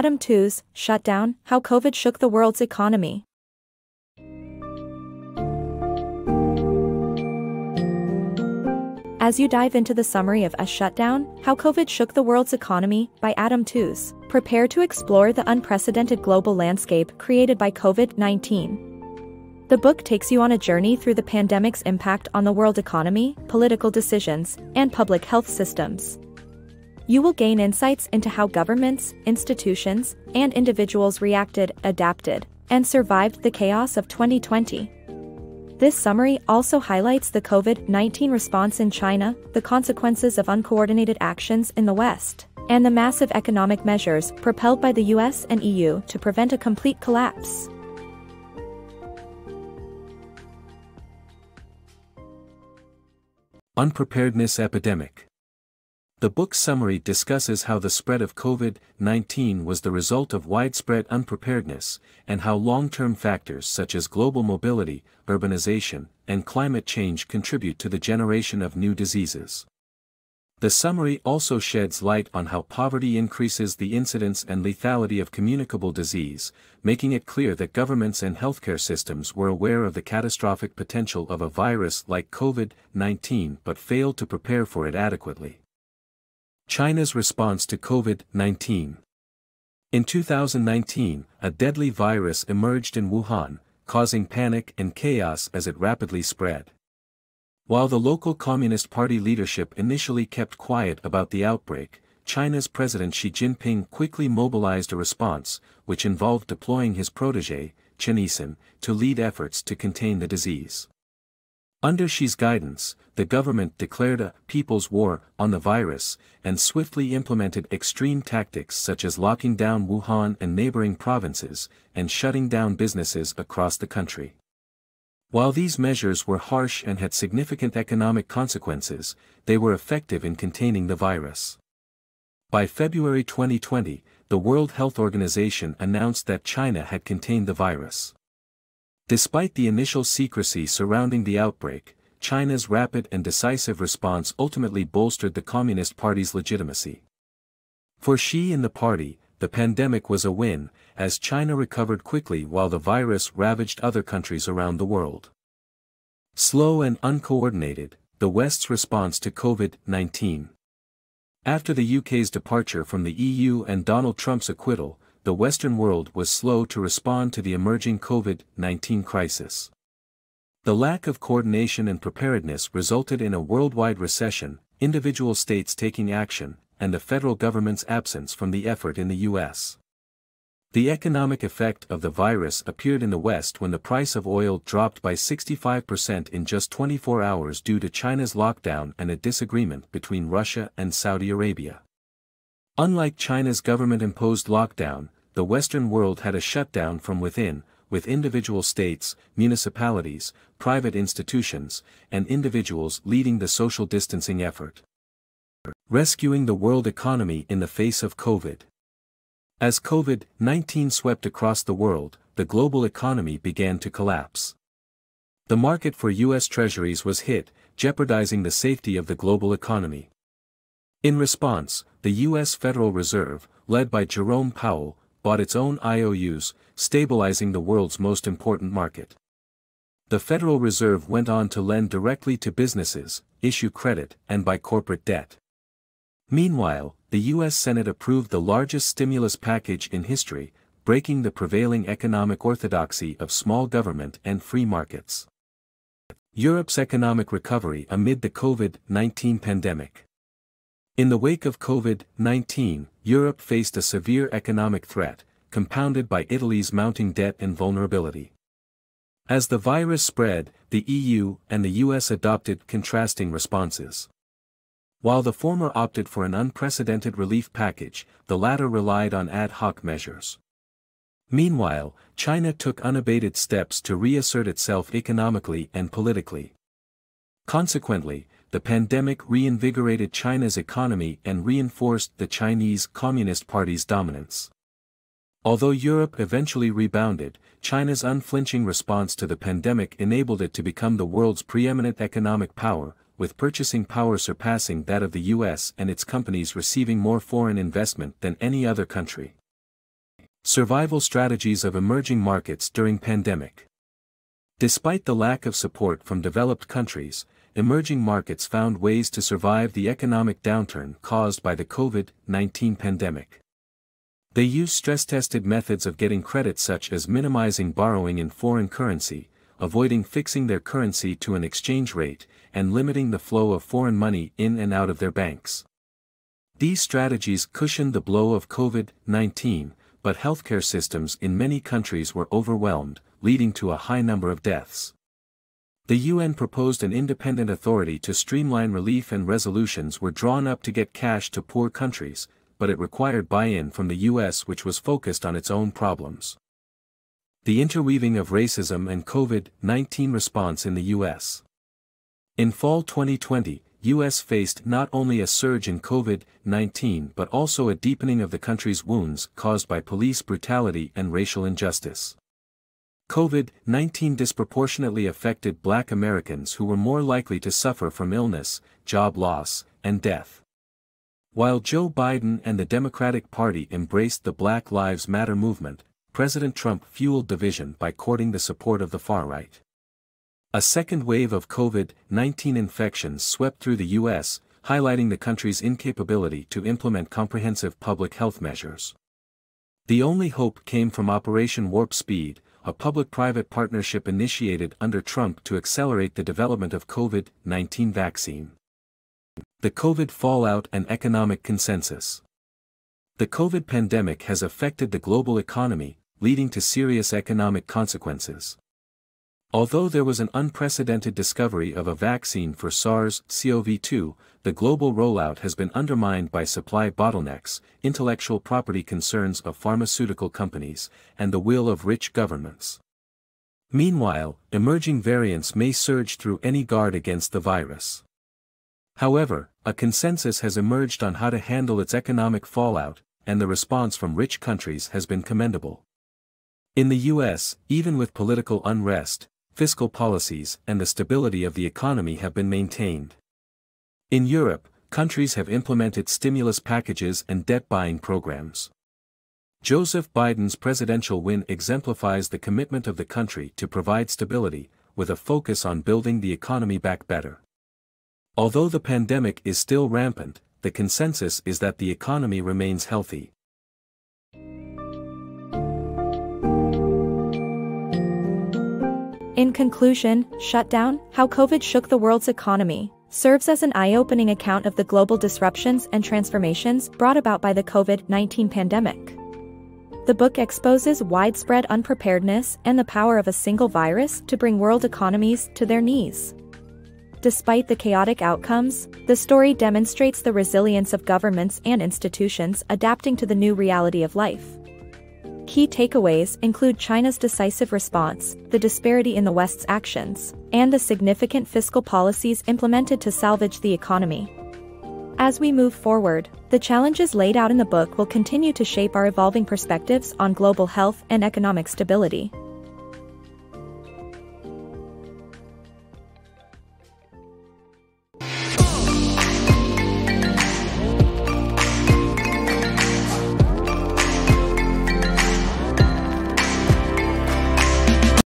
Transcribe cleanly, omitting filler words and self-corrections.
Tooze, Shutdown, How COVID Shook the World's Economy. As you dive into the summary of A Shutdown, How COVID Shook the World's Economy by Tooze, prepare to explore the unprecedented global landscape created by COVID-19. The book takes you on a journey through the pandemic's impact on the world economy, political decisions, and public health systems. You will gain insights into how governments, institutions, and individuals reacted, adapted, and survived the chaos of 2020. This summary also highlights the COVID-19 response in China, the consequences of uncoordinated actions in the West, and the massive economic measures propelled by the US and EU to prevent a complete collapse. Unpreparedness Epidemic. The book's summary discusses how the spread of COVID-19 was the result of widespread unpreparedness, and how long-term factors such as global mobility, urbanization, and climate change contribute to the generation of new diseases. The summary also sheds light on how poverty increases the incidence and lethality of communicable disease, making it clear that governments and healthcare systems were aware of the catastrophic potential of a virus like COVID-19 but failed to prepare for it adequately. China's response to COVID-19. In 2019, a deadly virus emerged in Wuhan, causing panic and chaos as it rapidly spread. While the local Communist Party leadership initially kept quiet about the outbreak, China's President Xi Jinping quickly mobilized a response, which involved deploying his protégé, Chen Yixin, to lead efforts to contain the disease. Under Xi's guidance, the government declared a people's war on the virus, and swiftly implemented extreme tactics such as locking down Wuhan and neighboring provinces, and shutting down businesses across the country. While these measures were harsh and had significant economic consequences, they were effective in containing the virus. By February 2020, the World Health Organization announced that China had contained the virus. Despite the initial secrecy surrounding the outbreak, China's rapid and decisive response ultimately bolstered the Communist Party's legitimacy. For Xi and the party, the pandemic was a win, as China recovered quickly while the virus ravaged other countries around the world. Slow and uncoordinated, the West's response to COVID-19. After the UK's departure from the EU and Donald Trump's acquittal, the Western world was slow to respond to the emerging COVID-19 crisis. The lack of coordination and preparedness resulted in a worldwide recession, individual states taking action, and the federal government's absence from the effort in the US. The economic effect of the virus appeared in the West when the price of oil dropped by 65% in just 24 hours due to China's lockdown and a disagreement between Russia and Saudi Arabia. Unlike China's government-imposed lockdown, the Western world had a shutdown from within, with individual states, municipalities, private institutions, and individuals leading the social distancing effort. Rescuing the world economy in the face of COVID. As COVID-19 swept across the world, the global economy began to collapse. The market for U.S. treasuries was hit, jeopardizing the safety of the global economy. In response, the U.S. Federal Reserve, led by Jerome Powell, bought its own IOUs, stabilizing the world's most important market. The Federal Reserve went on to lend directly to businesses, issue credit, and buy corporate debt. Meanwhile, the U.S. Senate approved the largest stimulus package in history, breaking the prevailing economic orthodoxy of small government and free markets. Europe's economic recovery amid the COVID-19 pandemic. In the wake of COVID-19, Europe faced a severe economic threat, compounded by Italy's mounting debt and vulnerability. As the virus spread, the EU and the US adopted contrasting responses. While the former opted for an unprecedented relief package, the latter relied on ad hoc measures. Meanwhile, China took unabated steps to reassert itself economically and politically. Consequently, the pandemic reinvigorated China's economy and reinforced the Chinese Communist Party's dominance. Although Europe eventually rebounded, China's unflinching response to the pandemic enabled it to become the world's preeminent economic power, with purchasing power surpassing that of the US and its companies receiving more foreign investment than any other country. Survival strategies of emerging markets during pandemic. Despite the lack of support from developed countries, emerging markets found ways to survive the economic downturn caused by the COVID-19 pandemic. They used stress-tested methods of getting credit such as minimizing borrowing in foreign currency, avoiding fixing their currency to an exchange rate, and limiting the flow of foreign money in and out of their banks. These strategies cushioned the blow of COVID-19, but healthcare systems in many countries were overwhelmed, leading to a high number of deaths. The UN proposed an independent authority to streamline relief, and resolutions were drawn up to get cash to poor countries, but it required buy-in from the US, which was focused on its own problems. The interweaving of racism and COVID-19 response in the US. In fall 2020, US faced not only a surge in COVID-19 but also a deepening of the country's wounds caused by police brutality and racial injustice. COVID-19 disproportionately affected Black Americans, who were more likely to suffer from illness, job loss, and death. While Joe Biden and the Democratic Party embraced the Black Lives Matter movement, President Trump fueled division by courting the support of the far-right. A second wave of COVID-19 infections swept through the U.S., highlighting the country's incapability to implement comprehensive public health measures. The only hope came from Operation Warp Speed, a public-private partnership initiated under Trump to accelerate the development of COVID-19 vaccine. The COVID fallout and economic consensus. The COVID pandemic has affected the global economy, leading to serious economic consequences. Although there was an unprecedented discovery of a vaccine for SARS-CoV-2, the global rollout has been undermined by supply bottlenecks, intellectual property concerns of pharmaceutical companies, and the will of rich governments. Meanwhile, emerging variants may surge through any guard against the virus. However, a consensus has emerged on how to handle its economic fallout, and the response from rich countries has been commendable. In the US, even with political unrest, fiscal policies and the stability of the economy have been maintained. In Europe, countries have implemented stimulus packages and debt-buying programs. Joseph Biden's presidential win exemplifies the commitment of the country to provide stability, with a focus on building the economy back better. Although the pandemic is still rampant, the consensus is that the economy remains healthy. In conclusion, Shutdown, How COVID Shook the World's Economy, serves as an eye-opening account of the global disruptions and transformations brought about by the COVID-19 pandemic. The book exposes widespread unpreparedness and the power of a single virus to bring world economies to their knees. Despite the chaotic outcomes, the story demonstrates the resilience of governments and institutions adapting to the new reality of life. Key takeaways include China's decisive response, the disparity in the West's actions, and the significant fiscal policies implemented to salvage the economy. As we move forward, the challenges laid out in the book will continue to shape our evolving perspectives on global health and economic stability.